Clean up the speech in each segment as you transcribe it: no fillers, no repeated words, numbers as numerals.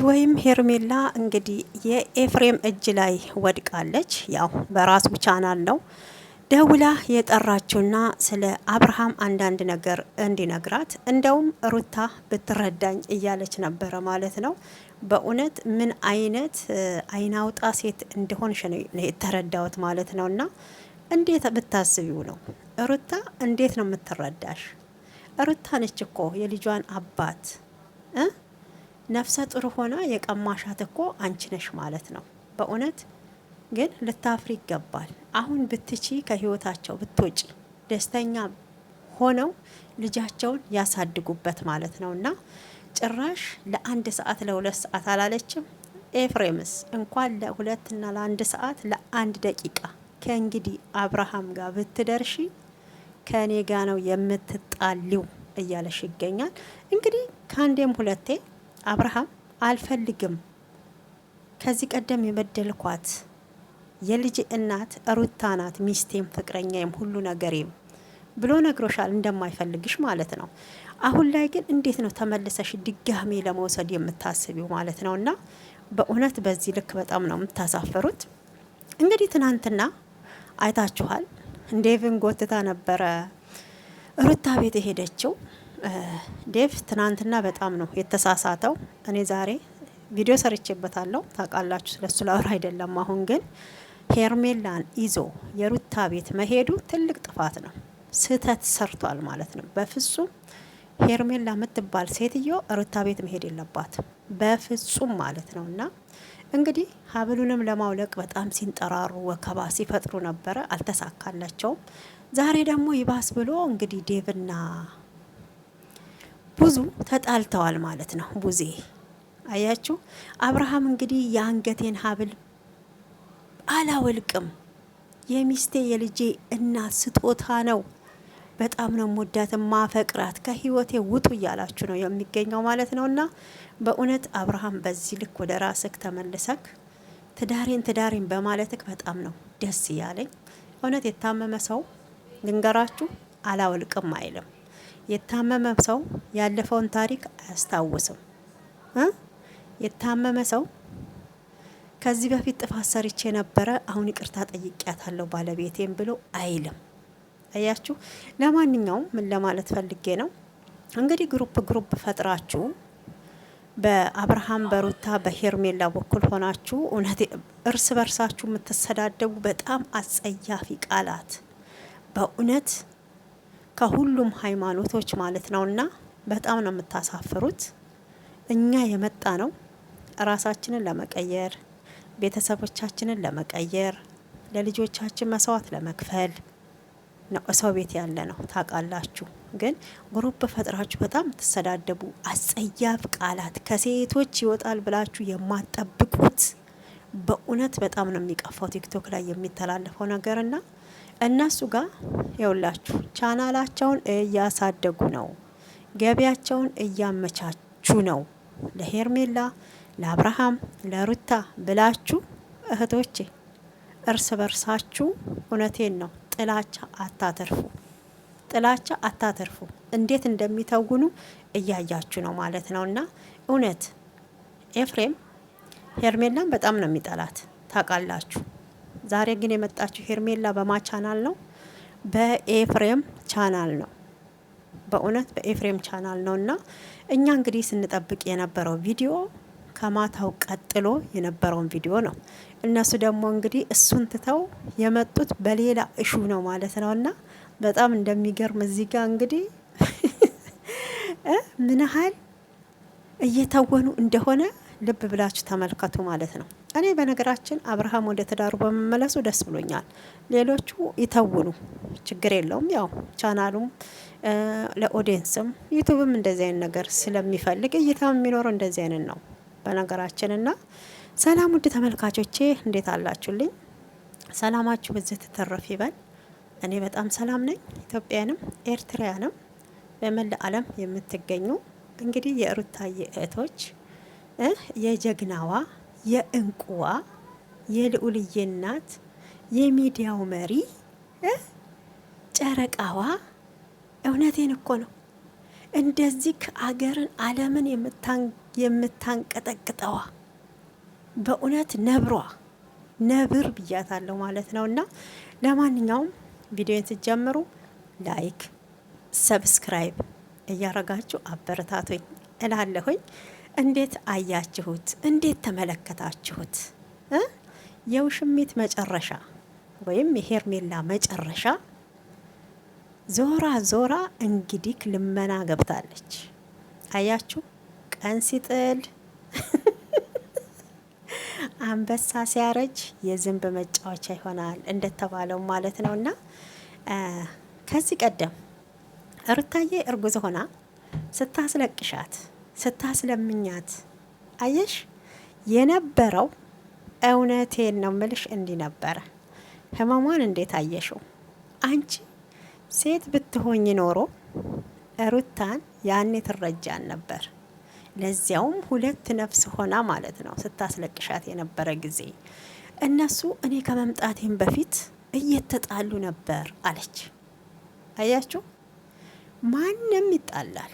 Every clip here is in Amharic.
ወይም ሄርሜላ እንግዲህ የኤፍሬም እጅ ላይ ወድቃለች። ያው በራሱ ቻናል ነው ደውላ የጠራችውና ስለ አብርሃም አንዳንድ ነገር እንዲነግራት እንደውም ሩታ ብትረዳኝ እያለች ነበረ ማለት ነው። በእውነት ምን አይነት አይናውጣ ሴት እንደሆንሽ ነው የተረዳሁት ማለት ነው። እና እንዴት ብታስቢው ነው ሩታ እንዴት ነው የምትረዳሽ? ሩታ ነች እኮ የልጇን አባት ነፍሰ ጡር ሆና የቀማሻት እኮ አንቺ ነሽ ማለት ነው። በእውነት ግን ልታፍሪ ይገባል። አሁን ብትቺ ከህይወታቸው ብትወጪ ደስተኛ ሆነው ልጃቸውን ያሳድጉበት ማለት ነው። እና ጭራሽ ለአንድ ሰዓት ለሁለት ሰዓት አላለችም። ኤፍሬምስ እንኳን ለሁለትና ለአንድ ሰዓት ለአንድ ደቂቃ ከእንግዲህ አብርሃም ጋር ብትደርሺ ከእኔ ጋ ነው የምትጣሊው እያለሽ ይገኛል። እንግዲህ ከአንዴም ሁለቴ አብርሃም አልፈልግም፣ ከዚህ ቀደም የበደልኳት የልጅ እናት ሩታ ናት፣ ሚስቴም ፍቅረኛዬም ሁሉ ነገሬም ብሎ ነግሮሻል፣ እንደማይፈልግሽ ማለት ነው። አሁን ላይ ግን እንዴት ነው ተመልሰሽ ድጋሜ ለመውሰድ የምታስቢው ማለት ነው? እና በእውነት በዚህ ልክ በጣም ነው የምታሳፈሩት። እንግዲህ ትናንትና አይታችኋል፣ ዴቭን ጎትታ ነበረ ሩታ ቤት የሄደችው። ዴቭ ትናንትና በጣም ነው የተሳሳተው። እኔ ዛሬ ቪዲዮ ሰርቼበታለሁ ታውቃላችሁ፣ ስለሱ ላወራ አይደለም። አሁን ግን ሄርሜላን ይዞ የሩታ ቤት መሄዱ ትልቅ ጥፋት ነው፣ ስህተት ሰርቷል ማለት ነው። በፍጹም ሄርሜላ የምትባል ሴትዮ ሩታ ቤት መሄድ የለባትም በፍጹም ማለት ነው። እና እንግዲህ ሀብሉንም ለማውለቅ በጣም ሲንጠራሩ ወከባ ሲፈጥሩ ነበረ፣ አልተሳካላቸውም። ዛሬ ደግሞ ይባስ ብሎ እንግዲህ ዴቭና ብዙ ተጣልተዋል ማለት ነው። ቡዜ አያችሁ፣ አብርሃም እንግዲህ የአንገቴን ሀብል አላወልቅም፣ የሚስቴ የልጄ እናት ስጦታ ነው፣ በጣም ነው ሞዳት ማፈቅራት፣ ከህይወቴ ውጡ እያላችሁ ነው የሚገኘው ማለት ነው። እና በእውነት አብርሃም በዚህ ልክ ወደ ራስክ ተመልሰክ ትዳሬን በማለትክ በጣም ነው ደስ እያለኝ። እውነት የታመመ ሰው ልንገራችሁ አላወልቅም አይልም። የታመመ ሰው ያለፈውን ታሪክ አያስታውስም። የታመመ ሰው ከዚህ በፊት ጥፋት ሰርቼ ነበረ፣ አሁን ይቅርታ ጠይቄያታለሁ ባለቤቴም ብሎ አይልም። አያችሁ። ለማንኛውም ምን ለማለት ፈልጌ ነው እንግዲህ ግሩፕ ፈጥራችሁ በአብርሃም በሩታ በሄርሜላ በኩል ሆናችሁ እውነት እርስ በርሳችሁ የምትሰዳደቡ በጣም አጸያፊ ቃላት በእውነት ከሁሉም ሃይማኖቶች ማለት ነውና በጣም ነው የምታሳፍሩት። እኛ የመጣ ነው ራሳችንን ለመቀየር፣ ቤተሰቦቻችንን ለመቀየር፣ ለልጆቻችን መስዋዕት ለመክፈል ነው ሰው ቤት ያለ ነው ታውቃላችሁ። ግን ግሩፕ ፈጥራችሁ በጣም ተሰዳደቡ አጸያፍ ቃላት ከሴቶች ይወጣል ብላችሁ የማትጠብቁት በእውነት በጣም ነው የሚቀፋው። ቲክቶክ ላይ የሚተላለፈው ነገርና እነሱ ጋር የውላችሁ ቻናላቸውን እያሳደጉ ነው፣ ገቢያቸውን እያመቻቹ ነው። ለሄርሜላ ለአብርሃም ለሩታ ብላችሁ እህቶቼ እርስ በርሳችሁ እውነቴን ነው ጥላቻ አታተርፉ። እንዴት እንደሚተውኑ እያያችሁ ነው ማለት ነው። እና እውነት ኤፍሬም ሄርሜላን በጣም ነው የሚጠላት ታውቃላችሁ። ዛሬ ግን የመጣችው ሄርሜላ በማ ቻናል ነው? በኤፍሬም ቻናል ነው። በእውነት በኤፍሬም ቻናል ነው። እና እኛ እንግዲህ ስንጠብቅ የነበረው ቪዲዮ ከማታው ቀጥሎ የነበረውን ቪዲዮ ነው። እነሱ ደግሞ እንግዲህ እሱን ትተው የመጡት በሌላ እሹ ነው ማለት ነው። እና በጣም እንደሚገርም እዚህ ጋር እንግዲህ ምን ያህል እየተወኑ እንደሆነ ልብ ብላችሁ ተመልከቱ ማለት ነው። እኔ በነገራችን አብርሃም ወደ ትዳሩ በመመለሱ ደስ ብሎኛል። ሌሎቹ ይተውኑ ችግር የለውም። ያው ቻናሉም ለኦዲየንስም ዩቱብም እንደዚህ አይነት ነገር ስለሚፈልግ እይታም የሚኖረው እንደዚህ አይነት ነው በነገራችን። እና ሰላም ውድ ተመልካቾቼ እንዴት አላችሁልኝ? ሰላማችሁ በዚህ ተተረፍ ይበል። እኔ በጣም ሰላም ነኝ። ኢትዮጵያንም ኤርትራያንም በመላ ዓለም የምትገኙ እንግዲህ የሩታዬ እህቶች የጀግናዋ የእንቁዋ የልዑልዬ እናት የሚዲያው መሪ ጨረቃዋ፣ እውነቴን እኮ ነው እንደዚህ አገርን ዓለምን የምታንቀጠቅጠዋ በእውነት ነብር ብያታለሁ ማለት ነው። እና ለማንኛውም ቪዲዮን ስትጀምሩ ላይክ፣ ሰብስክራይብ እያረጋችሁ አበረታቱኝ እላለሁኝ። እንዴት አያችሁት? እንዴት ተመለከታችሁት? የውሽሚት መጨረሻ ወይም የሄርሜላ መጨረሻ ዞራ እንግዲህ ልመና ገብታለች። አያችሁ፣ ቀን ሲጥል አንበሳ ሲያረጅ የዝንብ መጫወቻ ይሆናል እንደተባለው ማለት ነው። እና ከዚህ ቀደም ሩታዬ እርጉዝ ሆና ስታስለቅሻት ስታስለምኛት አየሽ የነበረው። እውነቴን ነው ምልሽ እንዲህ ነበረ። ህመሟን እንዴት አየሽው አንቺ? ሴት ብትሆኝ ኖሮ ሩታን ያኔ ትረጃን ነበር። ለዚያውም ሁለት ነፍስ ሆና ማለት ነው ስታስለቅሻት የነበረ ጊዜ። እነሱ እኔ ከመምጣቴም በፊት እየተጣሉ ነበር አለች። አያችሁ፣ ማንም ይጣላል፣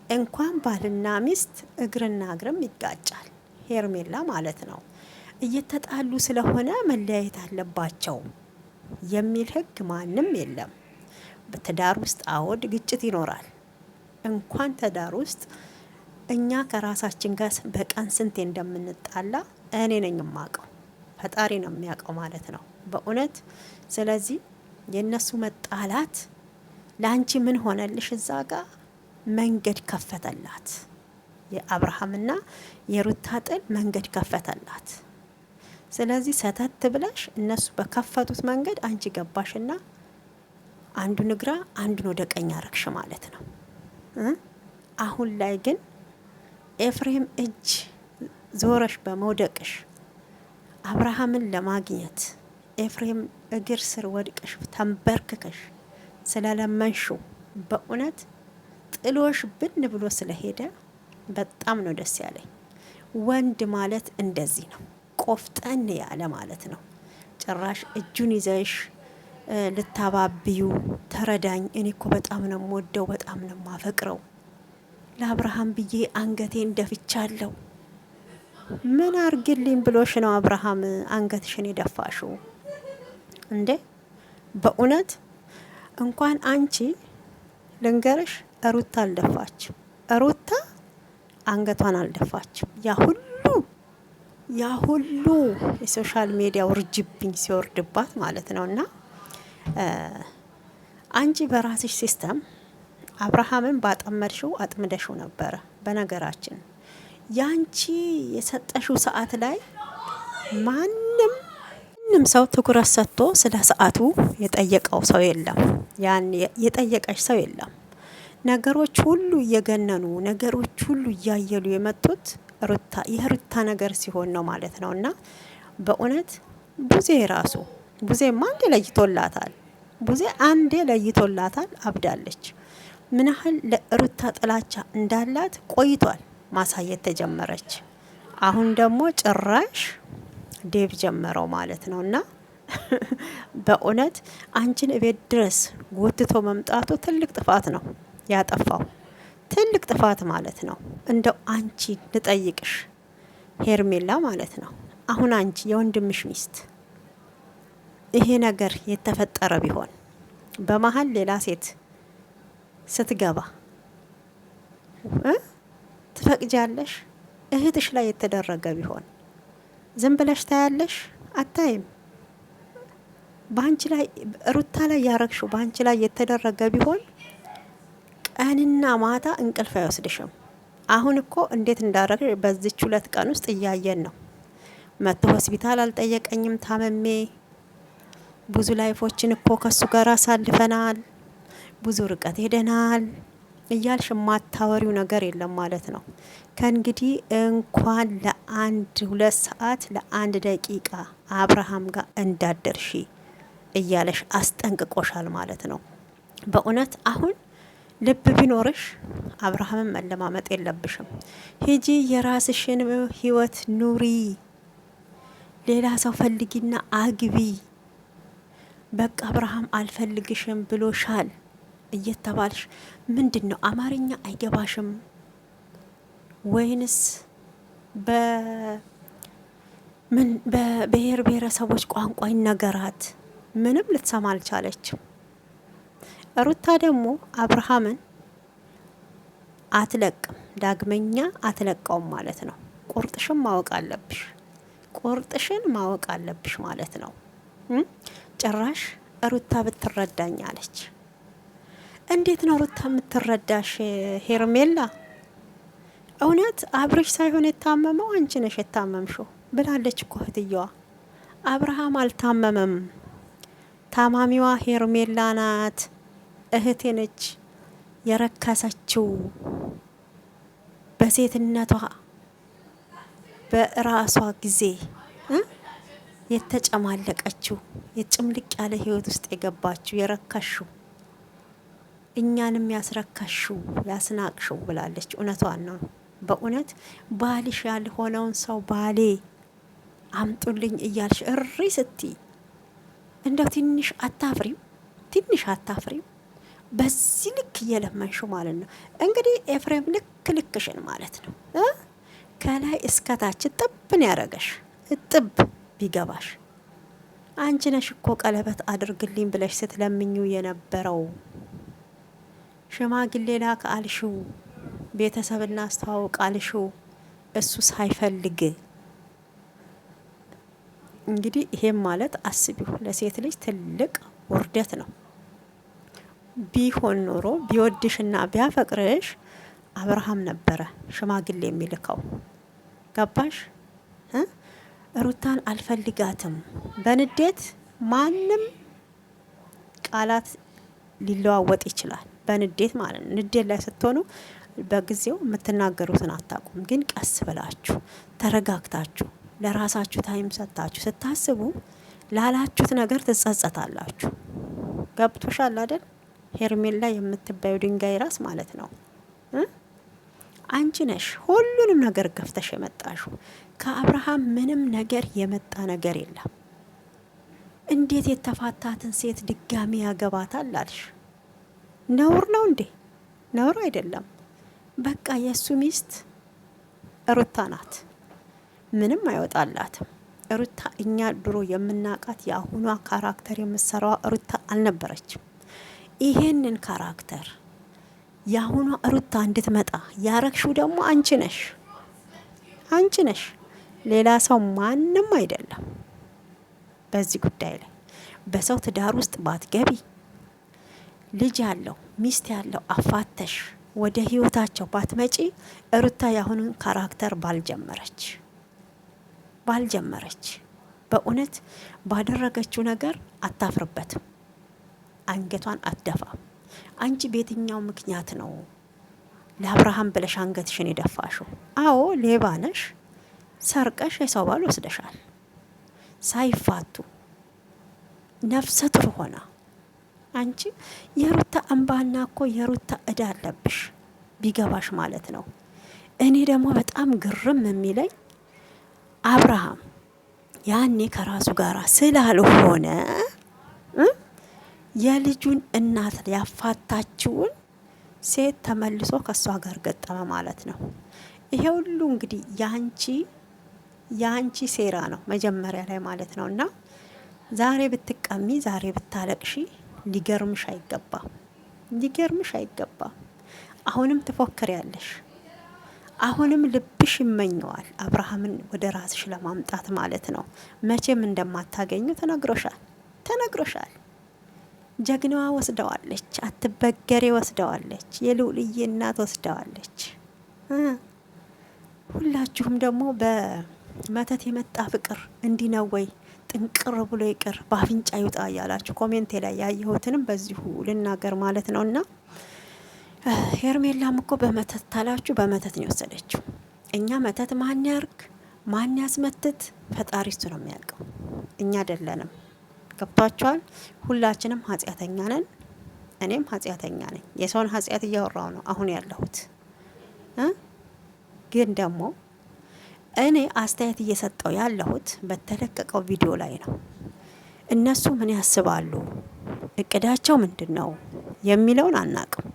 እንኳን ባልና ሚስት እግርና እግርም ይጋጫል። ሄርሜላ ማለት ነው እየተጣሉ ስለሆነ መለያየት አለባቸው የሚል ህግ ማንም የለም። በትዳር ውስጥ አወድ ግጭት ይኖራል። እንኳን ትዳር ውስጥ እኛ ከራሳችን ጋር በቀን ስንቴ እንደምንጣላ እኔ ነኝ የማውቀው፣ ፈጣሪ ነው የሚያውቀው ማለት ነው በእውነት። ስለዚህ የነሱ መጣላት ለአንቺ ምን ሆነልሽ? እዛ ጋር መንገድ ከፈተላት። የአብርሃምና የሩታ ጥል መንገድ ከፈተላት። ስለዚህ ሰተት ብለሽ እነሱ በከፈቱት መንገድ አንቺ ገባሽና አንዱን ግራ አንዱን ወደ ቀኝ አረግሽ ማለት ነው። አሁን ላይ ግን ኤፍሬም እጅ ዞረሽ በመውደቅሽ አብርሃምን ለማግኘት ኤፍሬም እግር ስር ወድቀሽ ተንበርክከሽ ስለለመንሽው በእውነት ጥሎሽ ብን ብሎ ስለሄደ በጣም ነው ደስ ያለኝ። ወንድ ማለት እንደዚህ ነው፣ ቆፍጠን ያለ ማለት ነው። ጭራሽ እጁን ይዘሽ ልታባብዩ ተረዳኝ፣ እኔ እኮ በጣም ነው የምወደው፣ በጣም ነው የማፈቅረው፣ ለአብርሃም ብዬ አንገቴን ደፍቻለሁ። ምን አርግልኝ ብሎሽ ነው አብርሃም አንገትሽን የደፋሽው እንዴ? በእውነት እንኳን አንቺ ልንገርሽ፣ ሩታ አልደፋችም። ሩታ አንገቷን አልደፋችም። ያ ሁሉ የሶሻል ሚዲያ ውርጅብኝ ሲወርድባት ማለት ነው። እና አንቺ በራስሽ ሲስተም አብርሃምን ባጠመድሽው አጥምደሽው ነበረ። በነገራችን ያንቺ የሰጠሽው ሰዓት ላይ ማንም ሰው ትኩረት ሰጥቶ ስለ ሰዓቱ የጠየቀው ሰው የለም። ያን የጠየቀሽ ሰው የለም። ነገሮች ሁሉ እየገነኑ ነገሮች ሁሉ እያየሉ የመጡት የሩታ ነገር ሲሆን ነው ማለት ነው። እና በእውነት ቡዜማ አንዴ ለይቶላታል። ቡዜ አንዴ ለይቶላታል። አብዳለች። ምን ያህል ለሩታ ጥላቻ እንዳላት ቆይቷል ማሳየት ተጀመረች። አሁን ደግሞ ጭራሽ ዴቭ ጀመረው ማለት ነው። እና በእውነት አንቺን እቤት ድረስ ጎትቶ መምጣቱ ትልቅ ጥፋት ነው ያጠፋው፣ ትልቅ ጥፋት ማለት ነው። እንደው አንቺ ልጠይቅሽ ሄርሜላ ማለት ነው፣ አሁን አንቺ የወንድምሽ ሚስት ይሄ ነገር የተፈጠረ ቢሆን በመሀል ሌላ ሴት ስትገባ ትፈቅጃለሽ? እህትሽ ላይ የተደረገ ቢሆን ዝም ብለሽ ታያለሽ? አታይም። ባንቺ ላይ ሩታ ላይ ያረግሽው ባንቺ ላይ የተደረገ ቢሆን ቀንና ማታ እንቅልፍ አይወስድሽም። አሁን እኮ እንዴት እንዳረግሽ በዚች 2 ቀን ውስጥ እያየን ነው። መጥቶ ሆስፒታል አልጠየቀኝም ታመሜ፣ ብዙ ላይፎችን እኮ ከሱ ጋር አሳልፈናል፣ ብዙ ርቀት ሄደናል እያልሽ የማታወሪው ነገር የለም ማለት ነው። ከእንግዲህ እንኳን ለ1-2 ሰዓት ለ1 ደቂቃ አብርሃም ጋር እንዳደርሺ እያለሽ አስጠንቅቆሻል ማለት ነው። በእውነት አሁን ልብ ቢኖርሽ አብርሃምን መለማመጥ የለብሽም። ሂጂ የራስሽን ህይወት ኑሪ፣ ሌላ ሰው ፈልጊና አግቢ። በቃ አብርሃም አልፈልግሽም ብሎሻል እየተባልሽ ምንድን ነው? አማርኛ አይገባሽም ወይንስ በብሔር ብሔረሰቦች ቋንቋ ይነገራት፣ ምንም ልትሰማ አልቻለችም። ሩታ ደግሞ አብርሃምን አትለቅም፣ ዳግመኛ አትለቀውም ማለት ነው። ቁርጥሽን ማወቅ አለብሽ፣ ቁርጥሽን ማወቅ አለብሽ ማለት ነው። ጭራሽ ሩታ ብትረዳኝ አለች። እንዴት ነው ሩታ የምትረዳሽ ሄርሜላ? እውነት አብርሽ ሳይሆን የታመመው አንቺ ነሽ የታመምሽው ብላለች እኮ እህትየዋ። አብርሃም አልታመመም፣ ታማሚዋ ሄርሜላ ናት። እህቴ ነች የረከሰችው በሴትነቷ በራሷ ጊዜ የተጨማለቀችው የጭምልቅ ያለ ህይወት ውስጥ የገባችው የረከሽው እኛንም ያስረከሽው ያስናቅሽው ብላለች። እውነቷን ነው። በእውነት ባልሽ ያልሆነውን ሰው ባሌ አምጡልኝ እያልሽ እሪ ስቲ እንደው ትንሽ አታፍሪም? ትንሽ አታፍሪም? በዚህ ልክ እየለመንሹ ማለት ነው። እንግዲህ ኤፍሬም ልክ ልክሽን ማለት ነው። ከላይ እስከታች ጥብን ያረገሽ እጥብ ቢገባሽ አንቺ ነሽ እኮ ቀለበት አድርግልኝ ብለሽ ስትለምኙ የነበረው። ሽማግሌ ላክ አልሽው፣ ቤተሰብና አስተዋውቅ አልሽው፣ እሱ ሳይፈልግ። እንግዲህ ይሄም ማለት አስቢው ለሴት ልጅ ትልቅ ውርደት ነው። ቢሆን ኖሮ ቢወድሽና ቢያፈቅርሽ አብርሃም ነበረ ሽማግሌ የሚልከው። ገባሽ? ሩታን አልፈልጋትም በንዴት ማንም ቃላት ሊለዋወጥ ይችላል። በንዴት ማለት ነው። ንዴት ላይ ስትሆኑ በጊዜው የምትናገሩትን አታውቁም። ግን ቀስ ብላችሁ ተረጋግታችሁ ለራሳችሁ ታይም ሰጥታችሁ ስታስቡ ላላችሁት ነገር ትጸጸታላችሁ። ገብቶሻል አይደል? ሄርሜላ የምትባዩ ድንጋይ ራስ ማለት ነው። አንቺ ነሽ ሁሉንም ነገር ገፍተሽ የመጣሽው። ከአብርሃም ምንም ነገር የመጣ ነገር የለም። እንዴት የተፋታትን ሴት ድጋሚ ያገባታል አልሽ? ነውር ነው እንዴ? ነውር አይደለም። በቃ የእሱ ሚስት ሩታ ናት። ምንም አይወጣላትም። ሩታ እኛ ድሮ የምናቃት የአሁኗ ካራክተር የምትሰራዋ ሩታ አልነበረችም። ይሄንን ካራክተር የአሁኗ ሩታ እንድትመጣ ያረግሽው ደግሞ አንቺ ነሽ። አንቺ ነሽ፣ ሌላ ሰው ማንም አይደለም። በዚህ ጉዳይ ላይ በሰው ትዳር ውስጥ ባትገቢ፣ ልጅ ያለው ሚስት ያለው አፋተሽ ወደ ህይወታቸው ባትመጪ ሩታ የአሁኑን ካራክተር ባልጀመረች በእውነት ባደረገችው ነገር አታፍርበትም። አንገቷን አትደፋም። አንቺ በየትኛው ምክንያት ነው ለአብርሃም ብለሽ አንገትሽን የደፋሽው? አዎ ሌባ ነሽ፣ ሰርቀሽ የሰው ባል ወስደሻል። ሳይፋቱ ነፍሰ ጡር ሆና አንቺ የሩታ እንባና እኮ የሩታ እዳ አለብሽ ቢገባሽ ማለት ነው። እኔ ደግሞ በጣም ግርም የሚለኝ አብርሃም ያኔ ከራሱ ጋር ስላልሆነ የልጁን እናት ያፋታችውን ሴት ተመልሶ ከሷ ጋር ገጠመ ማለት ነው። ይሄ ሁሉ እንግዲህ ያንቺ ሴራ ነው መጀመሪያ ላይ ማለት ነው። እና ዛሬ ብትቀሚ ዛሬ ብታለቅሺ ሊገርምሽ አይገባም። አሁንም ትፎክሪያለሽ። አሁንም ልብሽ ይመኘዋል አብርሃምን ወደ ራስሽ ለማምጣት ማለት ነው። መቼም እንደማታገኙ ተነግሮሻል። ጀግናዋ ወስደዋለች፣ አትበገሬ ወስደዋለች፣ የልዑልዬ እናት ወስደዋለች። ሁላችሁም ደግሞ በመተት የመጣ ፍቅር እንዲህ ነው ወይ ጥንቅር ብሎ ይቅር በአፍንጫ ይውጣ እያላችሁ ኮሜንቴ ላይ ያየሁትንም በዚሁ ልናገር ማለት ነው። እና ሄርሜላም እኮ በመተት ታላችሁ በመተት ነው የወሰደችው። እኛ መተት ማን ያርግ ማን ያስመትት ፈጣሪ እሱ ነው የሚያውቀው፣ እኛ አይደለንም። ገብቷችኋል? ሁላችንም ኃጢአተኛ ነን። እኔም ኃጢአተኛ ነኝ። የሰውን ኃጢአት እያወራው ነው አሁን ያለሁት። ግን ደግሞ እኔ አስተያየት እየሰጠው ያለሁት በተለቀቀው ቪዲዮ ላይ ነው። እነሱ ምን ያስባሉ፣ እቅዳቸው ምንድን ነው የሚለውን አናቅም።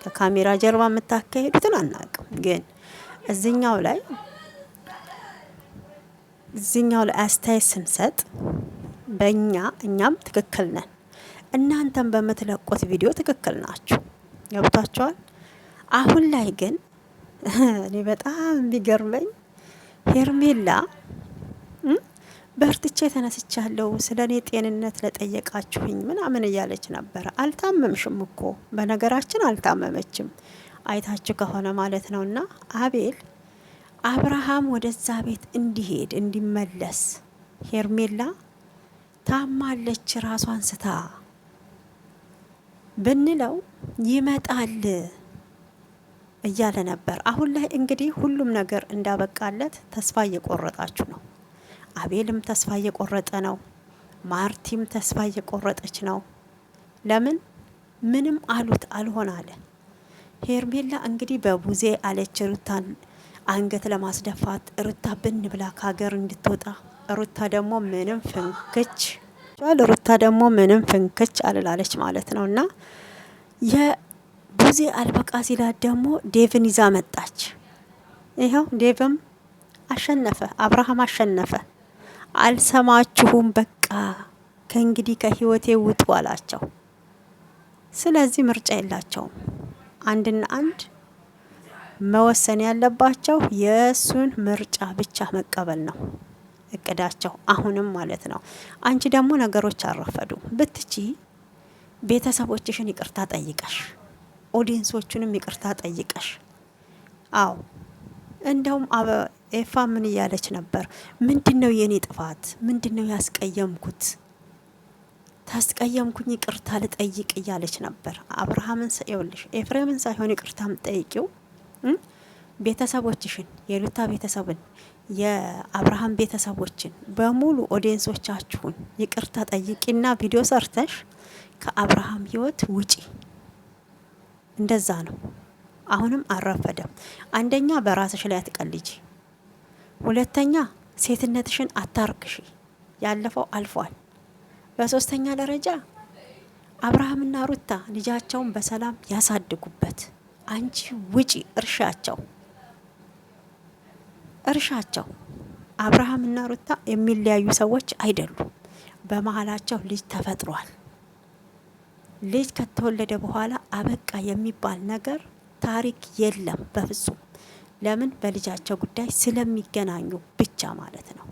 ከካሜራ ጀርባ የምታካሄዱትን አናቅም። ግን እዚኛው ላይ እዚህኛው ላይ አስተያየት ስንሰጥ እኛም ትክክል ነን፣ እናንተም በምትለቁት ቪዲዮ ትክክል ናችሁ። ገብቷቸዋል። አሁን ላይ ግን እኔ በጣም የሚገርመኝ ሄርሜላ በርትቼ ተነስቻለሁ፣ ስለ እኔ ጤንነት ለጠየቃችሁኝ ምናምን እያለች ነበረ። አልታመምሽም እኮ በነገራችን አልታመመችም፣ አይታችሁ ከሆነ ማለት ነው። እና አብርሃም ወደዛ ቤት እንዲሄድ እንዲመለስ ሄርሜላ ታማለች ራሷን ስታ ብንለው ይመጣል እያለ ነበር። አሁን ላይ እንግዲህ ሁሉም ነገር እንዳበቃለት ተስፋ እየቆረጣችሁ ነው። አቤልም ተስፋ እየቆረጠ ነው። ማርቲም ተስፋ እየቆረጠች ነው። ለምን ምንም አሉት አልሆን አለ። ሄርሜላ እንግዲህ በቡዜ አለች ሩታን አንገት ለማስደፋት ሩታ ብን ብላ ከሀገር እንድትወጣ ሩታ ደግሞ ምንም ፍንክች አልላለች ማለት ነው። እና የቡዜ አልበቃ ሲላት ደግሞ ዴቭን ይዛ መጣች። ይኸው ዴቭም አሸነፈ፣ አብርሃም አሸነፈ። አልሰማችሁም፣ በቃ ከእንግዲህ ከህይወቴ ውጡ አላቸው። ስለዚህ ምርጫ የላቸውም። አንድና አንድ መወሰን ያለባቸው የእሱን ምርጫ ብቻ መቀበል ነው እቅዳቸው፣ አሁንም ማለት ነው። አንቺ ደግሞ ነገሮች አረፈዱ ብትቺ ቤተሰቦችሽን ይቅርታ ጠይቀሽ፣ ኦዲየንሶቹንም ይቅርታ ጠይቀሽ። አዎ እንደውም ኤፋ ምን እያለች ነበር? ምንድነው የኔ ጥፋት? ምንድነው ያስቀየምኩት? ታስቀየምኩኝ ይቅርታ ልጠይቅ እያለች ነበር። አብርሃምን ይኸውልሽ፣ ኤፍሬምን ሳይሆን ይቅርታ ምጠይቂው ቤተሰቦችሽን፣ የሉታ ቤተሰብን፣ የአብርሃም ቤተሰቦችን በሙሉ ኦዲየንሶቻችሁን ይቅርታ ጠይቂና ቪዲዮ ሰርተሽ ከአብርሃም ህይወት ውጪ። እንደዛ ነው። አሁንም አረፈደም። አንደኛ በራስሽ ላይ አትቀልጂ፣ ሁለተኛ ሴትነትሽን አታርክሺ። ያለፈው አልፏል። በሶስተኛ ደረጃ አብርሃምና ሩታ ልጃቸውን በሰላም ያሳድጉበት። አንቺ ውጪ፣ እርሻቸው። አብርሃምና ሩታ የሚለያዩ ሰዎች አይደሉም። በመሀላቸው ልጅ ተፈጥሯል። ልጅ ከተወለደ በኋላ አበቃ የሚባል ነገር ታሪክ የለም በፍጹም። ለምን? በልጃቸው ጉዳይ ስለሚገናኙ ብቻ ማለት ነው፣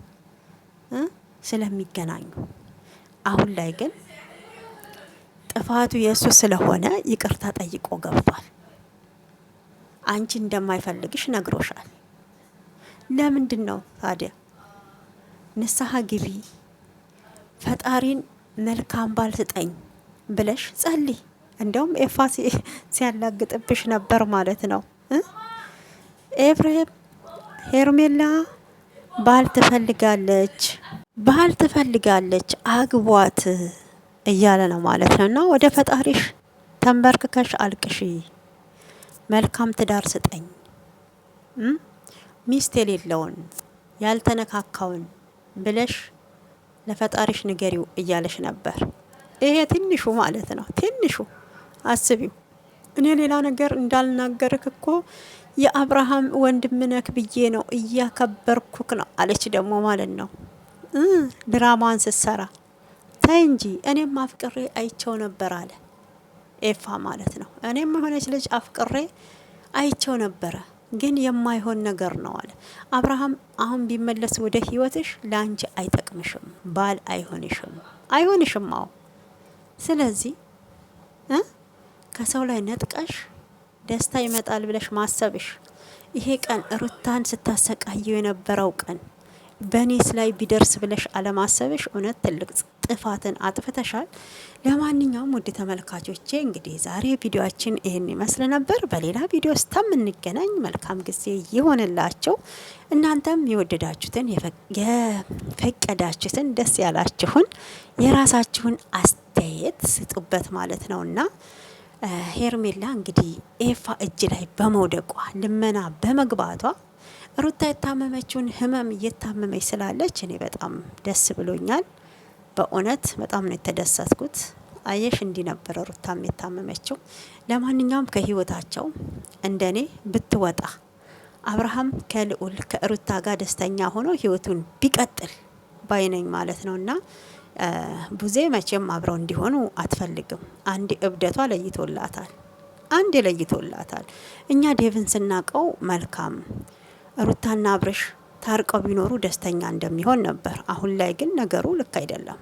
ስለሚገናኙ። አሁን ላይ ግን ጥፋቱ የእሱ ስለሆነ ይቅርታ ጠይቆ ገብቷል። አንቺ እንደማይፈልግሽ ነግሮሻል። ለምንድን ነው ታዲያ? ንስሐ ግቢ፣ ፈጣሪን መልካም ባል ስጠኝ ብለሽ ጸልይ። እንደውም ኤፋ ሲያላግጥብሽ ነበር ማለት ነው። ኤፍሬም ሄርሜላ ባል ትፈልጋለች አግቧት እያለ ነው ማለት ነው። እና ወደ ፈጣሪሽ ተንበርክከሽ አልቅሺ፣ መልካም ትዳር ስጠኝ፣ ሚስት የሌለውን ያልተነካካውን ብለሽ ለፈጣሪሽ ንገሪው እያለሽ ነበር። ይሄ ትንሹ ማለት ነው። ትንሹ አስቢው። እኔ ሌላ ነገር እንዳልናገርክ እኮ የአብርሃም ወንድም ነክ ብዬ ነው እያከበርኩክ ነው አለች ደግሞ ማለት ነው። ድራማን ስትሰራ ታይ እንጂ እኔም አፍቅሬ አይቸው ነበር አለ ኤፋ ማለት ነው። እኔም የሆነች ልጅ አፍቅሬ አይቸው ነበረ፣ ግን የማይሆን ነገር ነው አለ አብርሃም። አሁን ቢመለስ ወደ ህይወትሽ ለአንቺ አይጠቅምሽም፣ ባል አይሆንሽም። አዎ ስለዚህ ከሰው ላይ ነጥቀሽ ደስታ ይመጣል ብለሽ ማሰብሽ፣ ይሄ ቀን ሩታን ስታሰቃየው የነበረው ቀን በኔስ ላይ ቢደርስ ብለሽ አለማሰብሽ እውነት ትልቅ ጥፋትን አጥፍተሻል። ለማንኛውም ውድ ተመልካቾቼ እንግዲህ ዛሬ ቪዲዮአችን ይህን ይመስል ነበር። በሌላ ቪዲዮ እስከምንገናኝ መልካም ጊዜ ይሆንላችሁ። እናንተም የወደዳችሁትን የፈቀዳችሁትን ደስ ያላችሁን የራሳችሁን አስተያየት ስጡበት ማለት ነውና ሄርሜላ እንግዲህ ኤፋ እጅ ላይ በመውደቋ ልመና በመግባቷ ሩታ የታመመችውን ህመም እየታመመች ስላለች እኔ በጣም ደስ ብሎኛል። በእውነት በጣም ነው የተደሰትኩት። አየሽ እንዲህ ነበረ ሩታም የታመመችው። ለማንኛውም ከህይወታቸው እንደኔ ብትወጣ አብርሃም ከልዑል ከሩታ ጋር ደስተኛ ሆኖ ህይወቱን ቢቀጥል ባይነኝ ማለት ነውና ቡዜ መቼም አብረው እንዲሆኑ አትፈልግም። አንድ እብደቷ ለይቶላታል። አንድ ለይቶላታል። እኛ ዴቭን ስናቀው መልካም ሩታና አብርሽ ታርቀው ቢኖሩ ደስተኛ እንደሚሆን ነበር። አሁን ላይ ግን ነገሩ ልክ አይደለም።